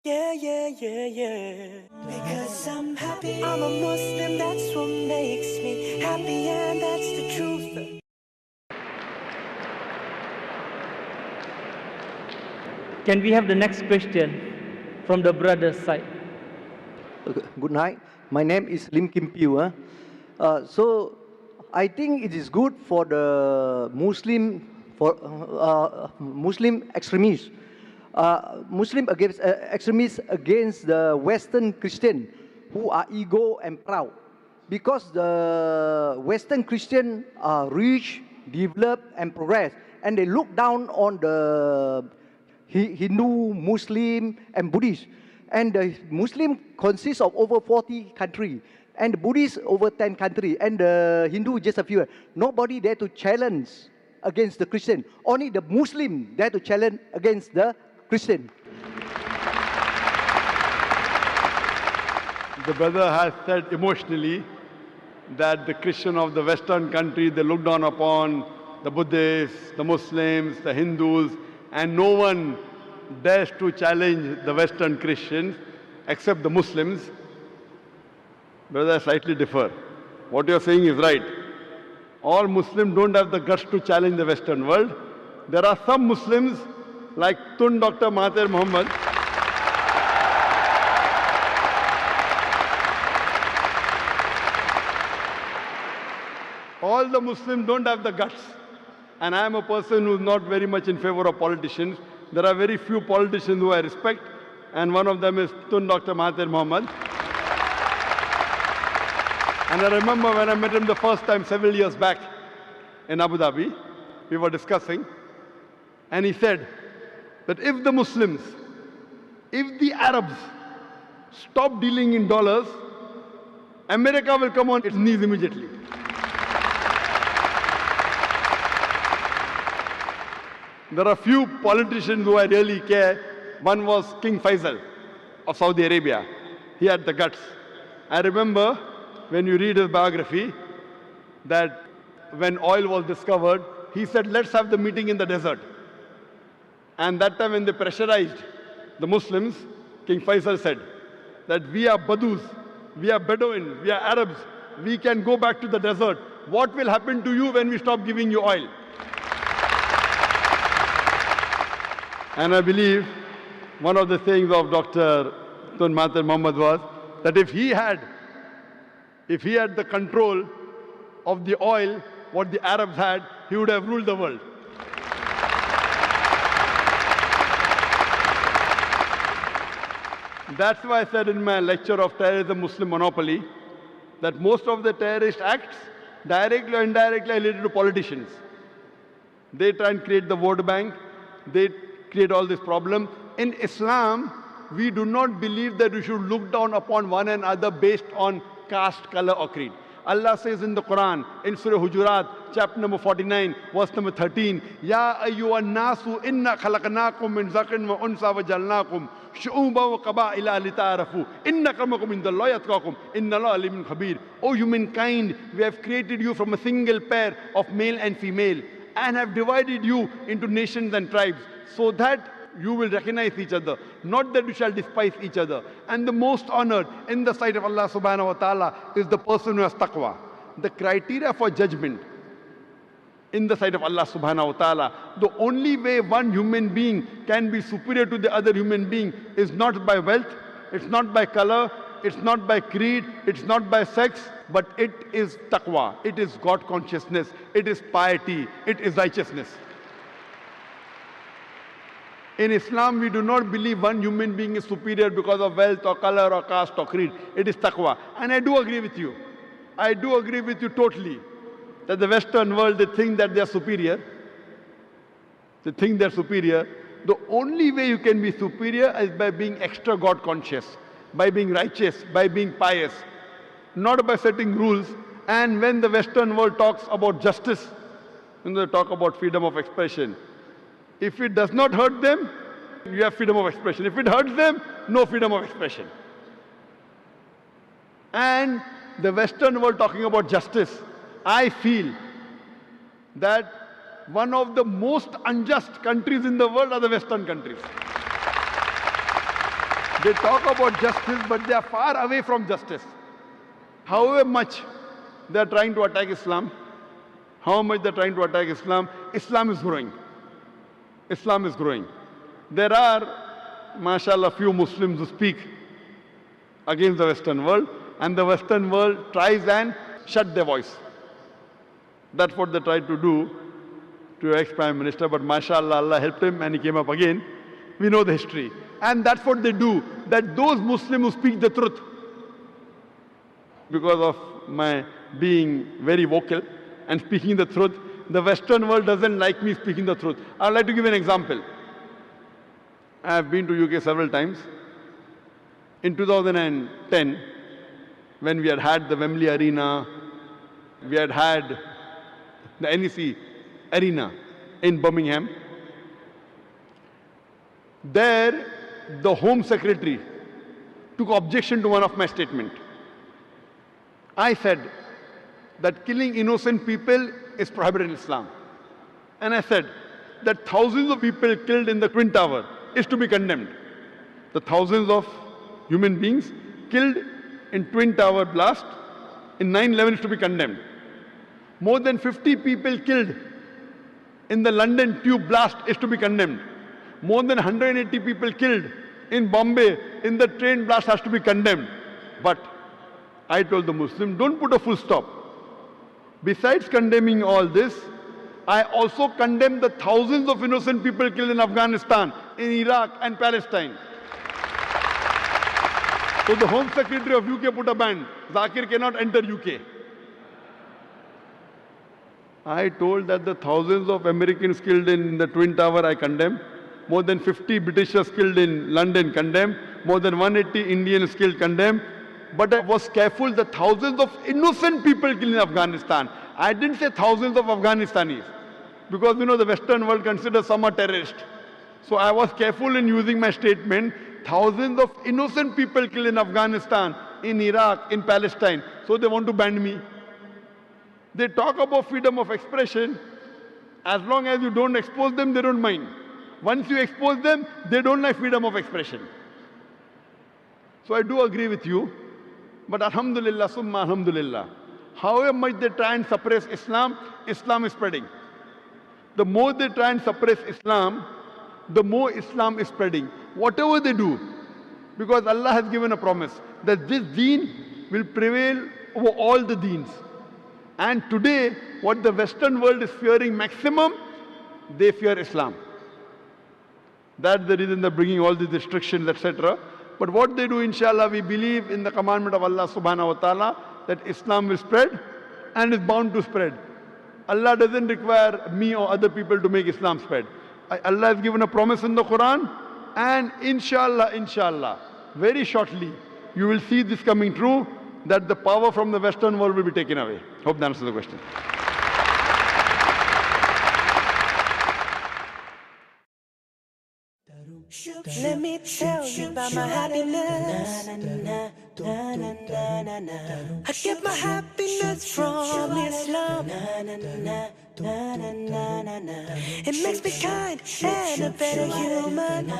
Yeah, yeah, yeah, yeah. Because I'm happy. I'm a Muslim, that's what makes me happy, and that's the truth. Can we have the next question from the brother's side? Good night. My name is Lim Kim Piu. So I think it is good for the Muslim extremists, extremists against the Western Christian who are ego and proud, because the Western Christian are rich, developed, and progress, and they look down on the Hindu, Muslim, and Buddhist. And the Muslim consists of over 40 countries, and the Buddhist over 10 countries, and the Hindu just a few. Nobody dare to challenge against the Christian. Only the Muslim dare to challenge against the Christian. The brother has said emotionally that the Christian of the Western country, they look down upon the Buddhists, the Muslims, the Hindus, and no one dares to challenge the Western Christians except the Muslims. Brother, I slightly differ. What you're saying is right. All Muslims don't have the guts to challenge the Western world. There are some Muslims like Tun Dr. Mahathir Mohamad. All the Muslims don't have the guts. And I am a person who is not very much in favor of politicians. There are very few politicians who I respect, and one of them is Tun Dr. Mahathir Mohamad. And I remember when I met him the first time several years back in Abu Dhabi, we were discussing, and he said that if the Muslims, if the Arabs stop dealing in dollars, America will come on its knees immediately. There are few politicians who I really care. One was King Faisal of Saudi Arabia. He had the guts. I remember when you read his biography that when oil was discovered, he said, let's have the meeting in the desert. And that time when they pressurized the Muslims, King Faisal said that we are Badus, we are Bedouin, we are Arabs, we can go back to the desert. What will happen to you when we stop giving you oil? And I believe one of the things of Dr. Tun Mahathir Mohamad was that if he had the control of the oil, what the Arabs had, he would have ruled the world. That's why I said in my lecture of terrorism, Muslim monopoly, that most of the terrorist acts, directly or indirectly, are related to politicians. They try and create the vote bank. They create all this problem. In Islam, we do not believe that we should look down upon one another based on caste, color, or creed. Allah says in the Quran, in Surah Hujurat, chapter number 49, verse number 13, Ya ayyuhan nasu inna khalaqnakum min zakarin wa unsa wa jalnakum shu'uban wa qaba'ila lita'arafu inna akramakum indallahi atqakum inna Allaha alimun khabir. O humankind, we have created you from a single pair of male and female and have divided you into nations and tribes, so that you will recognize each other, not that you shall despise each other. And the most honored in the sight of Allah subhanahu wa ta'ala is the person who has taqwa. The criteria for judgment in the sight of Allah subhanahu wa ta'ala, the only way one human being can be superior to the other human being is not by wealth, it's not by color, it's not by creed, it's not by sex, but it is taqwa, it is God consciousness, it is piety, it is righteousness. In Islam, we do not believe one human being is superior because of wealth or color or caste or creed. It is taqwa. And I do agree with you. I do agree with you totally that the Western world, they think that they are superior. They think they are superior. The only way you can be superior is by being extra God conscious, by being righteous, by being pious, not by setting rules. And when the Western world talks about justice, when they talk about freedom of expression, if it does not hurt them, you have freedom of expression. If it hurts them, no freedom of expression. And the Western world talking about justice, I feel that one of the most unjust countries in the world are the Western countries. They talk about justice, but they are far away from justice. However much they are trying to attack Islam, Islam is growing. Islam is growing. There are, mashallah, few Muslims who speak against the Western world, and the Western world tries and shut their voice. That's what they tried to do to ex-Prime Minister, but mashallah, Allah helped him and he came up again. We know the history. And that's what they do, that those Muslims who speak the truth, because of my being very vocal and speaking the truth, the Western world doesn't like me speaking the truth. I'd like to give an example. I have been to UK several times. In 2010, when we had the Wembley Arena, we had the NEC Arena in Birmingham. There, the Home Secretary took objection to one of my statements. I said that killing innocent people is prohibited in Islam. And I said that thousands of people killed in the Twin Tower is to be condemned. The thousands of human beings killed in Twin Tower blast in 9/11 is to be condemned. More than 50 people killed in the London tube blast is to be condemned. More than 180 people killed in Bombay in the train blast has to be condemned. But I told the Muslim, don't put a full stop. Besides condemning all this, I also condemn the thousands of innocent people killed in Afghanistan, in Iraq and Palestine. So the Home Secretary of UK put a ban. Zakir cannot enter UK. I told that the thousands of Americans killed in the Twin Tower I condemn. More than 50 Britishers killed in London condemn. More than 180 Indians killed condemn. But I was careful, the thousands of innocent people killed in Afghanistan. I didn't say thousands of Afghanistanis. Because the Western world considers some are terrorists. So I was careful in using my statement, thousands of innocent people killed in Afghanistan, in Iraq, in Palestine. So they want to ban me. They talk about freedom of expression. As long as you don't expose them, they don't mind. Once you expose them, they don't like freedom of expression. So I do agree with you. But alhamdulillah, summa alhamdulillah, however much they try and suppress Islam, Islam is spreading. The more they try and suppress Islam, the more Islam is spreading. Whatever they do, because Allah has given a promise that this deen will prevail over all the deens. And today, what the Western world is fearing maximum, they fear Islam. That's the reason they're bringing all these restrictions, etc. But what they do, inshallah, we believe in the commandment of Allah subhanahu wa ta'ala that Islam will spread and is bound to spread. Allah doesn't require me or other people to make Islam spread. Allah has given a promise in the Quran, and inshallah, very shortly, you will see this coming true, that the power from the Western world will be taken away. Hope that answers the question. Let me tell you about my happiness. I get my happiness from Islam. It makes me kind and a better human.